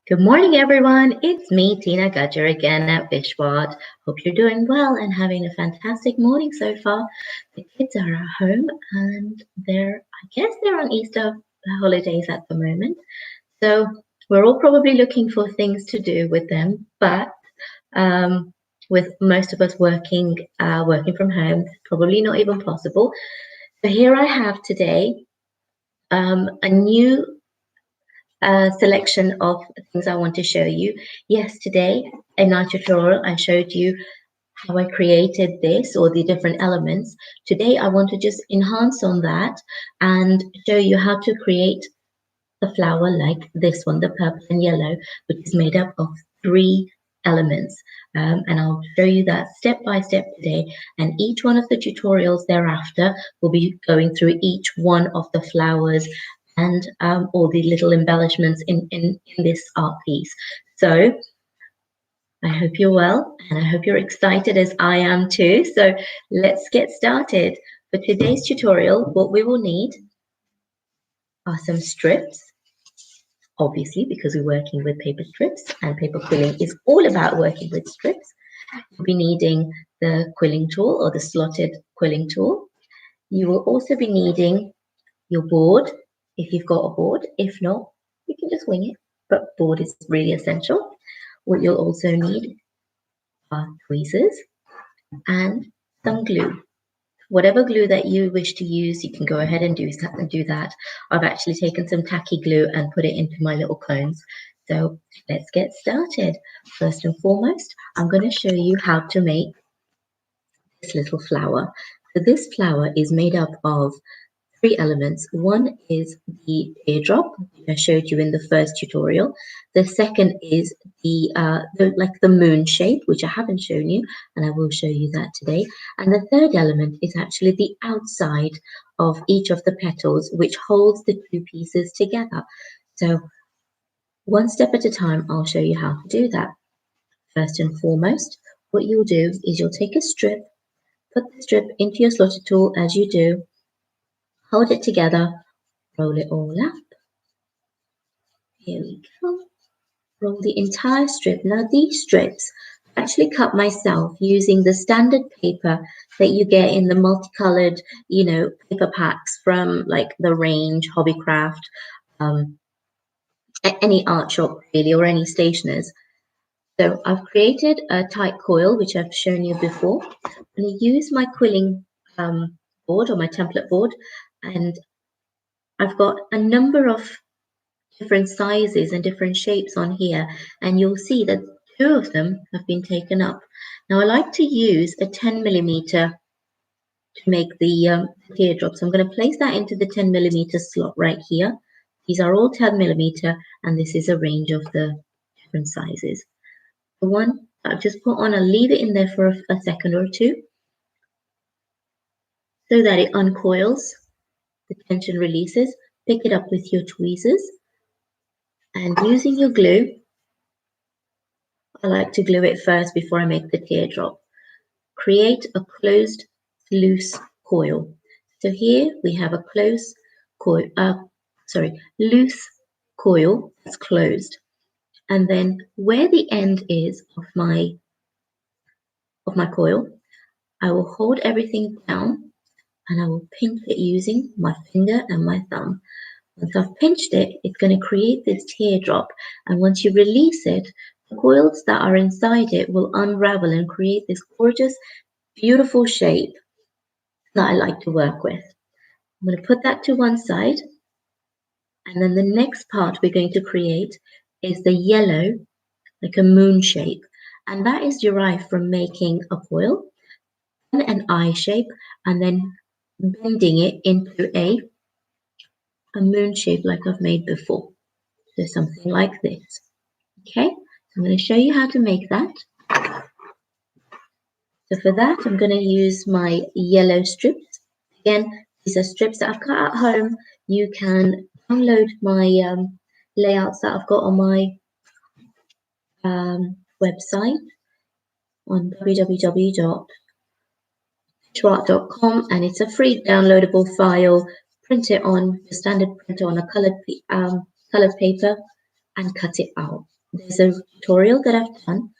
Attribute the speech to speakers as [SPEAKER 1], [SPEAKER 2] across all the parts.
[SPEAKER 1] Good morning, everyone. It's me, Tina Gudger, again at Fishpot. Hope you're doing well and having a fantastic morning so far. The kids are at home and they're on Easter holidays at the moment. So we're all probably looking for things to do with them, but um, with most of us working from home, probably not even possible. So here I have today a new selection of things I want to show you. Yesterday in our tutorial, I showed you how I created this or the different elements. Today, I want to just enhance on that and show you how to create a flower like this one, the purple and yellow, which is made up of three elements. And I'll show you that step by step today. And each one of the tutorials thereafter will be going through each one of the flowers and all the little embellishments in this art piece. So I hope you're well and I hope you're excited as I am too. So let's get started. For today's tutorial, what we will need are some strips, obviously, because we're working with paper strips and paper quilling is all about working with strips. You'll be needing the quilling tool or the slotted quilling tool. You will also be needing your board, if you've got a board. If not, you can just wing it, but board is really essential. What you'll also need are tweezers and some glue. Whatever glue that you wish to use, you can go ahead and do that. I've actually taken some tacky glue and put it into my little cones. So let's get started. First and foremost, I'm going to show you how to make this little flower. So this flower is made up of three elements. One is the teardrop, which I showed you in the first tutorial. The second is the moon shape, which I haven't shown you, and I will show you that today. And the third element is actually the outside of each of the petals, which holds the two pieces together. So one step at a time, I'll show you how to do that. First and foremost, what you'll do is you'll take a strip, put the strip into your slotted tool as you do, hold it together, roll it all up. Here we go. Roll the entire strip. Now these strips I actually cut myself using the standard paper that you get in the multicolored, paper packs from like the Range, Hobbycraft, any art shop really, or any stationers. So I've created a tight coil, which I've shown you before. I'm going to use my quilling board or my template board, and I've got a number of different sizes and different shapes on here, and you'll see that two of them have been taken up. Now I like to use a 10 millimeter to make the teardrop. So I'm going to place that into the 10 millimeter slot right here. These are all 10 millimeter, and this is a range of the different sizes. The one I've just put on, I'll leave it in there for a second or two so that it uncoils, the tension releases. Pick it up with your tweezers, and using your glue, I like to glue it first before I make the teardrop. Create a closed, loose coil. So here we have a closed coil, loose coil that's closed. And then where the end is of my coil, I will hold everything down and I will pinch it using my finger and my thumb. Once I've pinched it, it's going to create this teardrop. And once you release it, the coils that are inside it will unravel and create this gorgeous, beautiful shape that I like to work with. I'm going to put that to one side. And then the next part we're going to create is the yellow, like a moon shape. And that is derived from making a coil and an eye shape and then bending it into a moon shape like I've made before. So something like this. Okay, so I'm going to show you how to make that. So for that, I'm going to use my yellow strips. Again, these are strips that I've cut at home. You can download my layouts that I've got on my website on www.fishart.com, and it's a free downloadable file. Print it on the standard printer on a colored paper and cut it out. There's a tutorial that I've done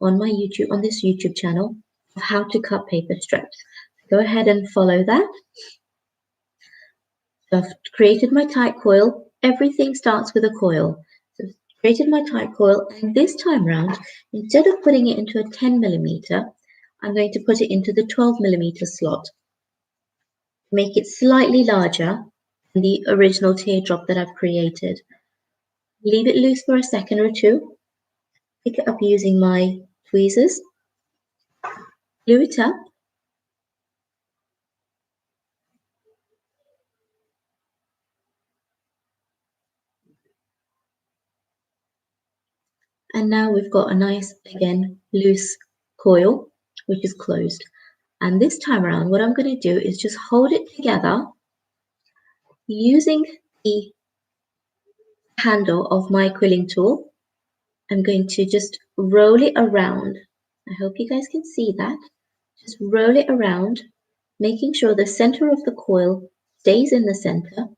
[SPEAKER 1] on my YouTube, on this YouTube channel, of how to cut paper strips. Go ahead and follow that. So I've created my tight coil. Everything starts with a coil. So I've created my tight coil, and this time round, instead of putting it into a 10 millimeter, I'm going to put it into the 12 millimeter slot. Make it slightly larger than the original teardrop that I've created. Leave it loose for a second or two. Pick it up using my tweezers. Glue it up. And now we've got a nice, again, loose coil, which is closed. And this time around, what I'm going to do is just hold it together using the handle of my quilling tool. I'm going to just roll it around. I hope you guys can see that. Just roll it around, making sure the center of the coil stays in the center.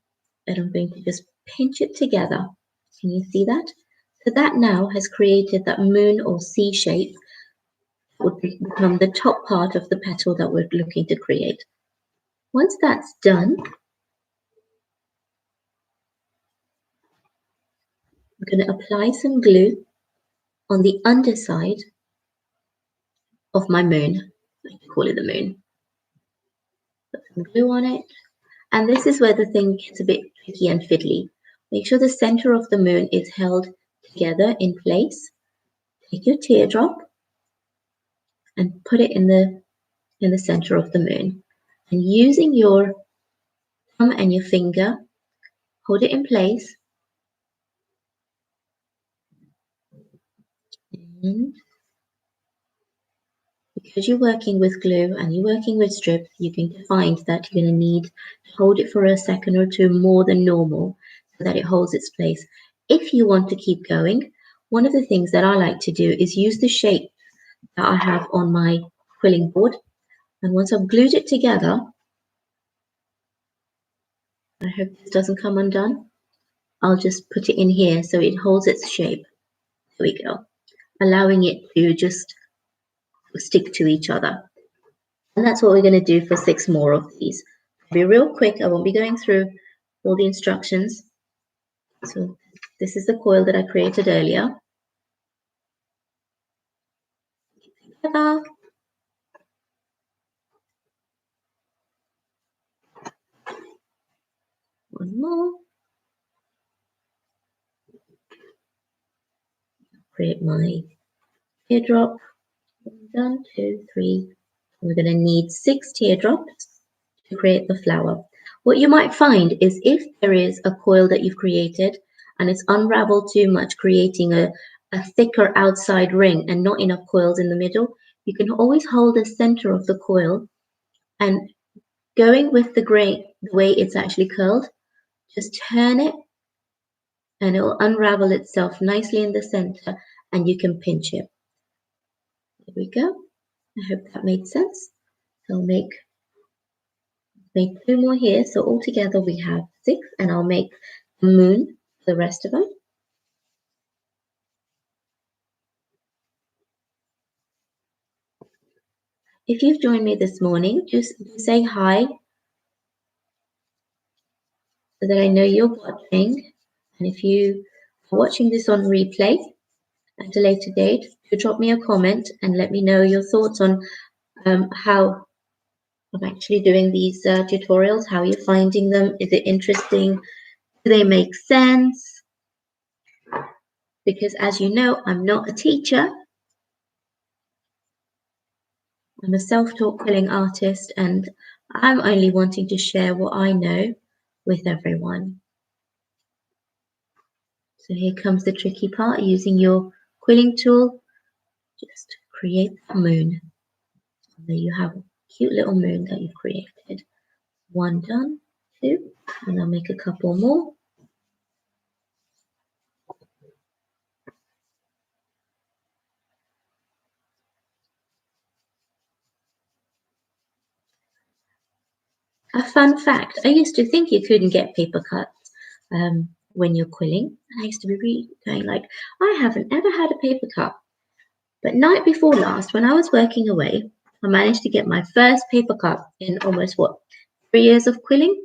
[SPEAKER 1] And I'm going to just pinch it together. Can you see that? So that now has created that moon or C shape that would become the top part of the petal that we're looking to create. Once that's done, I'm going to apply some glue on the underside of my moon. I call it the moon. Put some glue on it. And this is where the thing gets a bit tricky and fiddly. Make sure the center of the moon is held together in place. Take your teardrop and put it in the center of the moon. And using your thumb and your finger, hold it in place. And because you're working with glue and you're working with strips, you're going to find that you're going to need to hold it for a second or two more than normal so that it holds its place. If you want to keep going, one of the things that I like to do is use the shape that I have on my quilling board. And once I've glued it together, I hope this doesn't come undone, I'll just put it in here so it holds its shape. There we go. Allowing it to just stick to each other. And that's what we're going to do for 6 more of these. I'll be real quick. I won't be going through all the instructions. So this is the coil that I created earlier. Together. One more. Create my teardrop. 1, 2, 3. We're going to need 6 teardrops to create the flower. What you might find is if there is a coil that you've created and it's unraveled too much, creating a thicker outside ring and not enough coils in the middle, you can always hold the center of the coil and going with the way it's actually curled, just turn it and it will unravel itself nicely in the center and you can pinch it. There we go. I hope that made sense. So I'll make 2 more here. So altogether we have 6 and I'll make the moon for the rest of them. If you've joined me this morning, just say hi so that I know you're watching. And if you are watching this on replay at a later date, do drop me a comment and let me know your thoughts on how I'm actually doing these tutorials, how you're finding them. Is it interesting? Do they make sense? Because as you know, I'm not a teacher. I'm a self-taught quilling artist and I'm only wanting to share what I know with everyone. So here comes the tricky part, using your quilling tool, just create the moon. So there you have a cute little moon that you've created. 1 done, 2, and I'll make a couple more. A fun fact, I used to think you couldn't get paper cuts when you're quilling. And I used to be really going like, I haven't ever had a paper cut. But night before last, when I was working away, I managed to get my first paper cut in almost what, 3 years of quilling?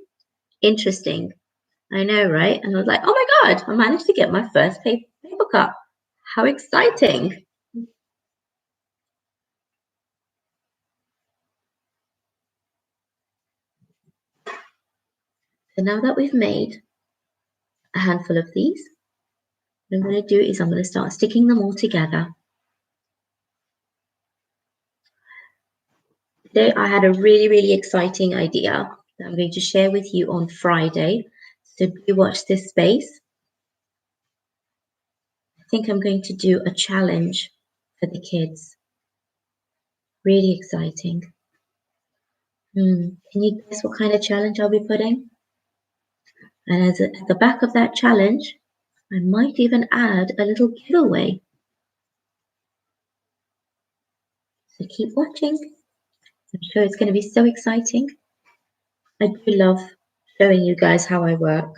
[SPEAKER 1] Interesting. I know, right? And I was like, oh my God, I managed to get my first paper cut. How exciting. So now that we've made a handful of these, what I'm going to do is I'm going to start sticking them all together. Today I had a really, really exciting idea that I'm going to share with you on Friday. So do watch this space. I think I'm going to do a challenge for the kids. Really exciting. Can you guess what kind of challenge I'll be putting? And at the back of that challenge, I might even add a little giveaway. So keep watching. I'm sure it's going to be so exciting. I do love showing you guys how I work.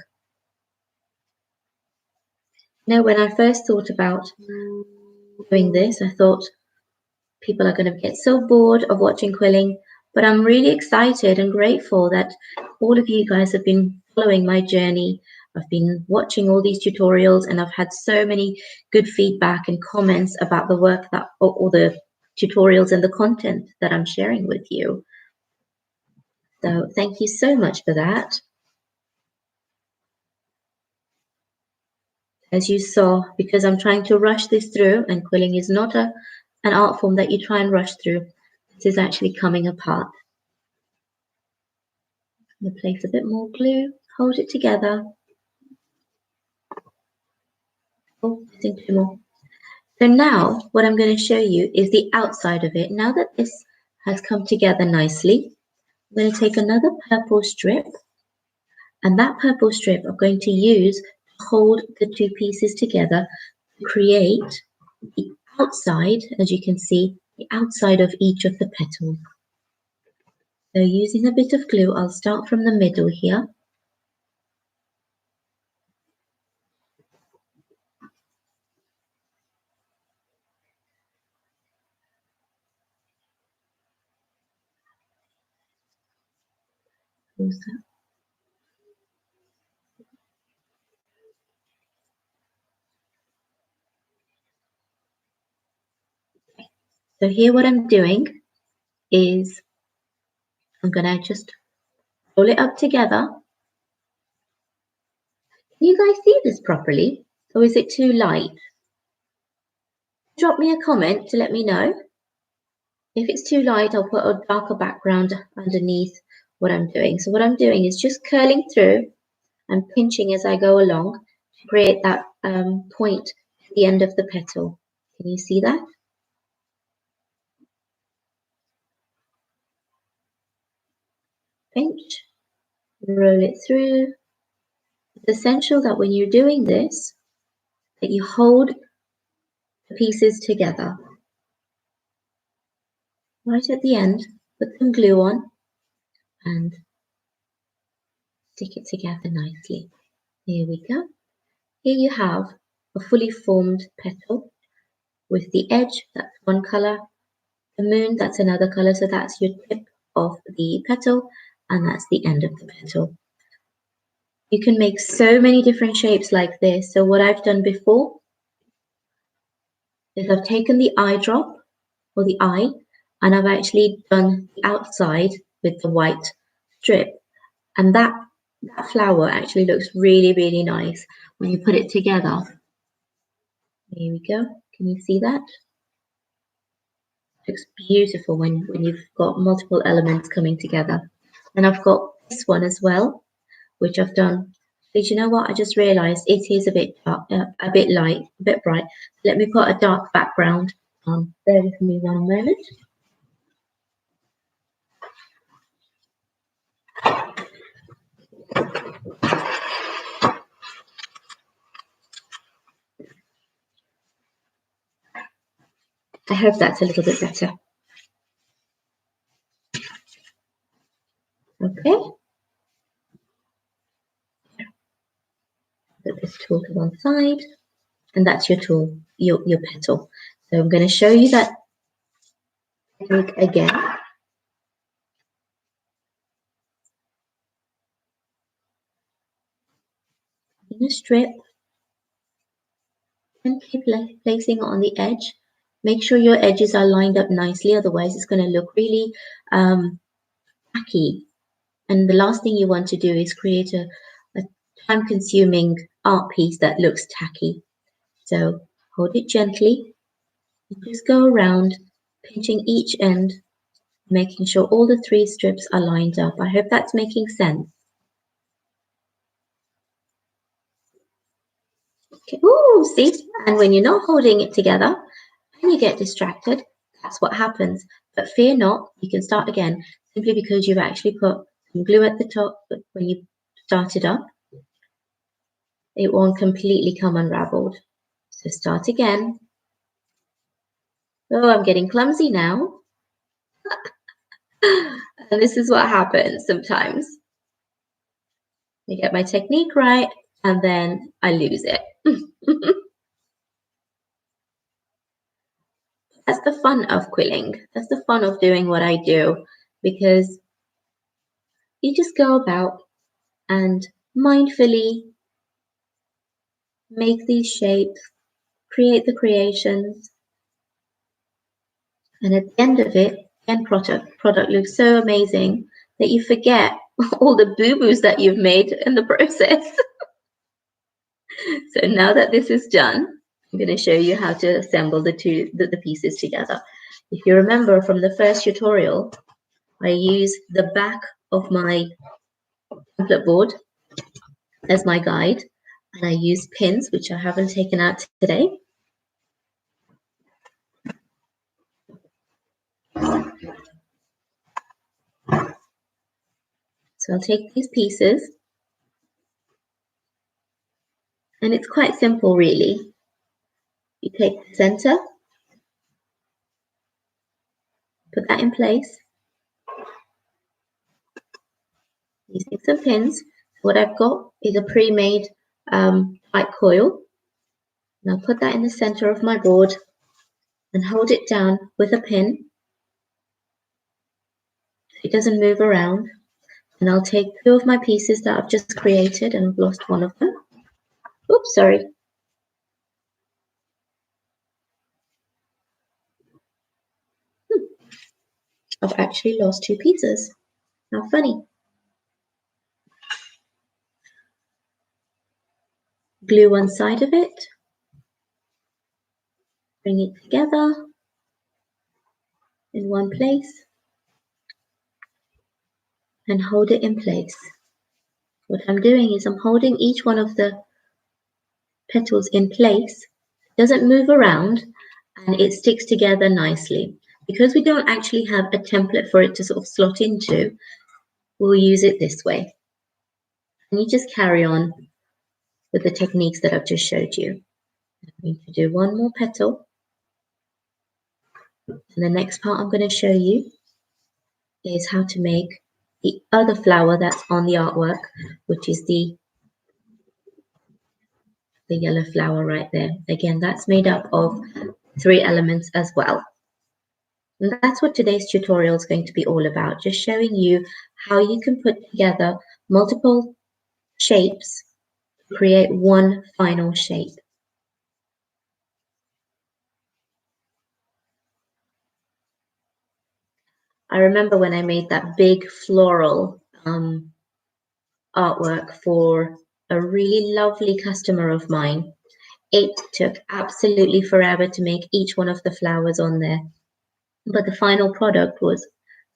[SPEAKER 1] You know, when I first thought about doing this, I thought people are going to get so bored of watching quilling, but I'm really excited and grateful that all of you guys have been following my journey. I've been watching all these tutorials and I've had so many good feedback and comments about the work that, or the tutorials and the content that I'm sharing with you. So thank you so much for that. As you saw, because I'm trying to rush this through, and quilling is not an art form that you try and rush through. This is actually coming apart. I'm going to place a bit more glue, hold it together. Oh, missing two more. So now what I'm going to show you is the outside of it. Now that this has come together nicely, I'm going to take another purple strip, and that purple strip I'm going to use to hold the two pieces together to create the outside, as you can see, the outside of each of the petals. So using a bit of glue, I'll start from the middle here. So here what I'm doing is I'm going to just roll it up together. Can you guys see this properly? Or is it too light? Drop me a comment to let me know. If it's too light, I'll put a darker background underneath what I'm doing. So what I'm doing is just curling through and pinching as I go along to create that point at the end of the petal. Can you see that? Pinch, roll it through. It's essential that when you're doing this, that you hold the pieces together. Right at the end, put some glue on and stick it together nicely. Here we go. Here you have a fully formed petal with the edge, that's one colour, the moon, that's another colour, so that's your tip of the petal, and that's the end of the petal. You can make so many different shapes like this. So what I've done before is I've taken the eye drop, or the eye, and I've actually done the outside with the white strip. And that flower actually looks really, really nice when you put it together. Here we go. Can you see that? Looks beautiful when you've got multiple elements coming together. And I've got this one as well, which I've done. But you know what? I just realised it is a bit dark, a bit light, a bit bright. Let me put a dark background on. Bear with me one moment. I hope that's a little bit better. Okay. Put this tool to one side, and that's your tool, your petal. So I'm going to show you that technique again. In a strip, and keep placing it on the edge. Make sure your edges are lined up nicely, otherwise it's going to look really tacky. And the last thing you want to do is create a time-consuming art piece that looks tacky. So hold it gently, and just go around, pinching each end, making sure all the 3 strips are lined up. I hope that's making sense. Okay. Ooh, see? And when you're not holding it together and you get distracted, that's what happens. But fear not, you can start again simply because you've actually put some glue at the top. But when you start it up, it won't completely come unraveled. So start again. Oh, I'm getting clumsy now. And this is what happens sometimes. I get my technique right and then I lose it. That's the fun of quilling. That's the fun of doing what I do, because you just go about and mindfully make these shapes, create the creations, and at the end of it, the end product looks so amazing that you forget all the boo-boos that you've made in the process. So now that this is done, I'm going to show you how to assemble the pieces together. If you remember from the first tutorial, I used the back of my template board as my guide, and I used pins, which I haven't taken out today. So I'll take these pieces, and it's quite simple really. You take the center, put that in place, using some pins. What I've got is a pre-made white coil, and I'll put that in the center of my board and hold it down with a pin so it doesn't move around. And I'll take 2 of my pieces that I've just created, and I've lost one of them. Oops, sorry. I've actually lost 2 pieces. How funny. Glue one side of it, bring it together in one place, and hold it in place. What I'm doing is I'm holding each one of the petals in place, it doesn't move around, and it sticks together nicely. Because we don't actually have a template for it to sort of slot into, we'll use it this way. And you just carry on with the techniques that I've just showed you. I'm going to do one more petal. And the next part I'm going to show you is how to make the other flower that's on the artwork, which is the yellow flower right there. Again, that's made up of 3 elements as well. And that's what today's tutorial is going to be all about, just showing you how you can put together multiple shapes to create one final shape. I remember when I made that big floral artwork for a really lovely customer of mine. It took absolutely forever to make each one of the flowers on there, but the final product was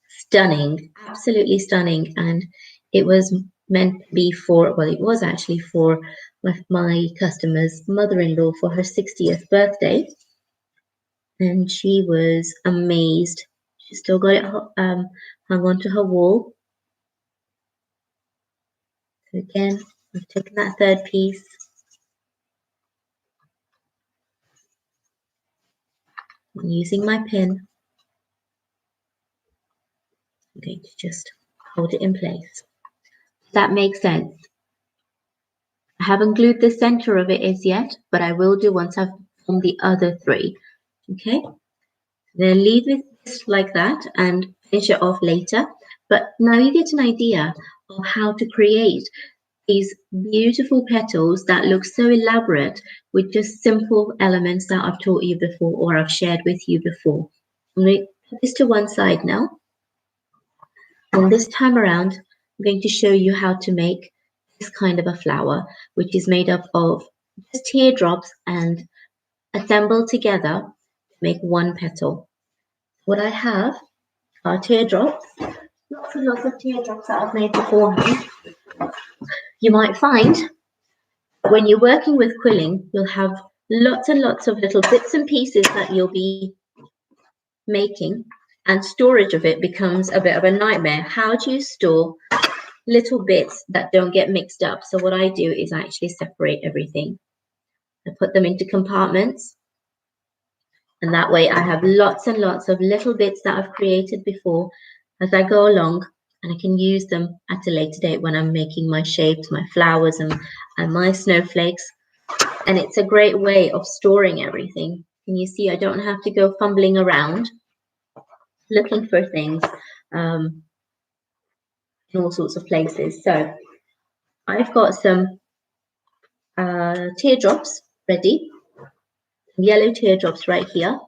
[SPEAKER 1] stunning, absolutely stunning. And it was meant to be for, well, it was actually for my customer's mother-in-law for her 60th birthday, and she was amazed. She still got it hung onto her wall. So again, I've taken that 3rd piece, and using my pin, I'm going to just hold it in place. That makes sense. I haven't glued the center of it as yet, but I will do once I've formed the other three. Okay, then leave it like that and finish it off later. But now you get an idea of how to create these beautiful petals that look so elaborate with just simple elements that I've taught you before or I've shared with you before. I'm going to put this to one side now. And this time around, I'm going to show you how to make this kind of a flower, which is made up of just teardrops and assembled together to make one petal. What I have are teardrops, lots and lots of teardrops that I've made beforehand. You might find when you're working with quilling, you'll have lots and lots of little bits and pieces that you'll be making, and storage of it becomes a bit of a nightmare. How do you store little bits that don't get mixed up? So what I do is I actually separate everything. I put them into compartments, and that way I have lots and lots of little bits that I've created before as I go along, and I can use them at a later date when I'm making my shapes, my flowers, and my snowflakes. And it's a great way of storing everything. Can you see I don't have to go fumbling around looking for things in all sorts of places. So I've got some teardrops ready, yellow teardrops right here.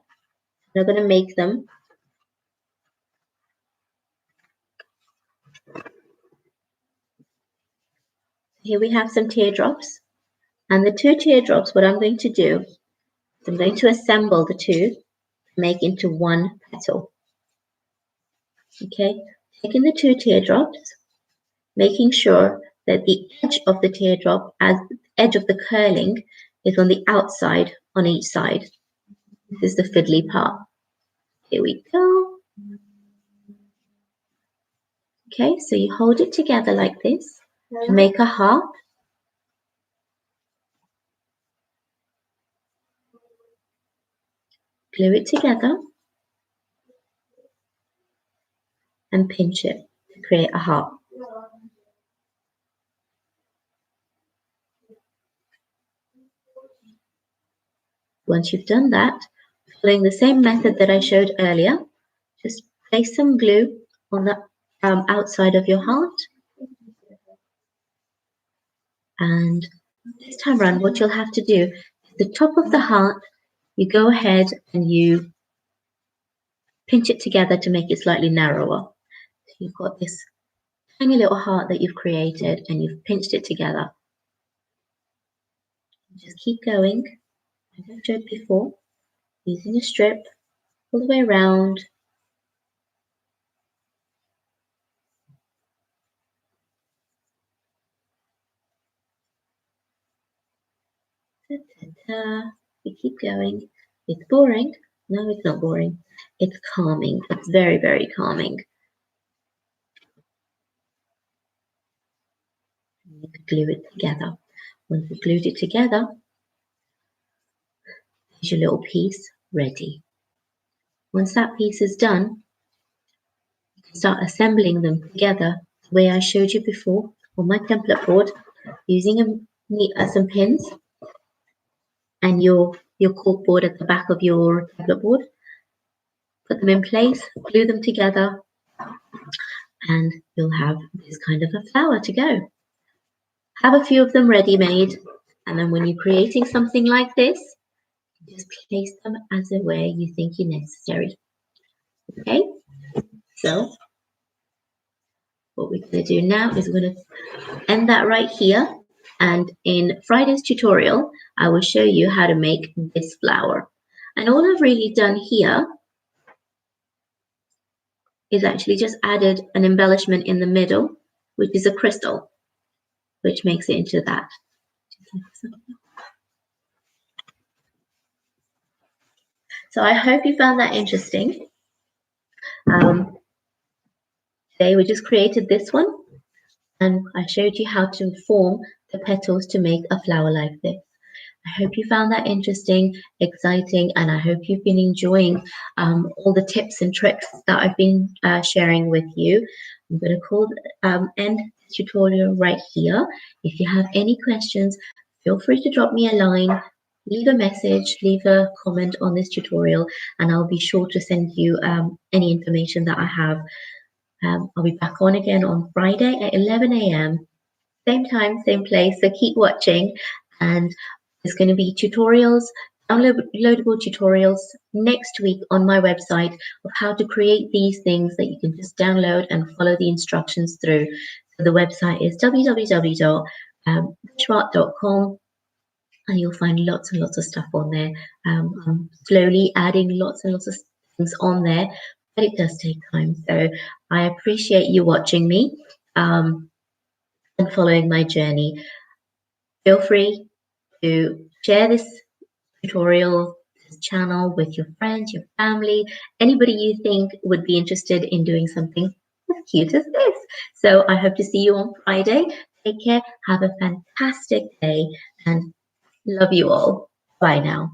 [SPEAKER 1] I'm going to make them. Here we have some teardrops, and the two teardrops, what I'm going to do is I'm going to assemble the two, make into one petal. Okay, taking the two teardrops, making sure that the edge of the teardrop, as the edge of the curling, is on the outside on each side. This is the fiddly part. Here we go. Okay, so you hold it together like this to make a heart. Glue it together and pinch it to create a heart. Once you've done that, following the same method that I showed earlier, just place some glue on the outside of your heart. And this time around, what you'll have to do is the top of the heart, you go ahead and you pinch it together to make it slightly narrower. So you've got this tiny little heart that you've created and you've pinched it together. Just keep going, as I showed before, using a strip all the way around. We keep going. It's boring. No, it's not boring. It's calming. It's very, very calming. You can glue it together. Once you've glued it together, here's your little piece ready. Once that piece is done, you can start assembling them together the way I showed you before on my template board, using some pins and your cork board at the back of your template board. Put them in place, glue them together, and you'll have this kind of a flower to go. Have a few of them ready made, and then when you're creating something like this, just place them as a way you think is necessary. Okay, so what we're going to do now is we're going to end that right here, and in Friday's tutorial I will show you how to make this flower. And all I've really done here is actually just added an embellishment in the middle, which is a crystal, which makes it into that. So I hope you found that interesting. Today we just created this one, and I showed you how to form the petals to make a flower like this. I hope you found that interesting, exciting, and I hope you've been enjoying all the tips and tricks that I've been sharing with you. I'm going to end the tutorial right here. If you have any questions, feel free to drop me a line, leave a message, leave a comment on this tutorial, and I'll be sure to send you any information that I have. I'll be back on again on Friday at 11 a.m. Same time, same place. So keep watching, and there's going to be tutorials, downloadable tutorials next week on my website of how to create these things that you can just download and follow the instructions through. So the website is www.wishmart.com, and you'll find lots and lots of stuff on there. I'm slowly adding lots and lots of things on there, but it does take time. So I appreciate you watching me and following my journey. Feel free to share this tutorial, this channel with your friends, your family, anybody you think would be interested in doing something as cute as this. So I hope to see you on Friday. Take care, have a fantastic day, and love you all. Bye now.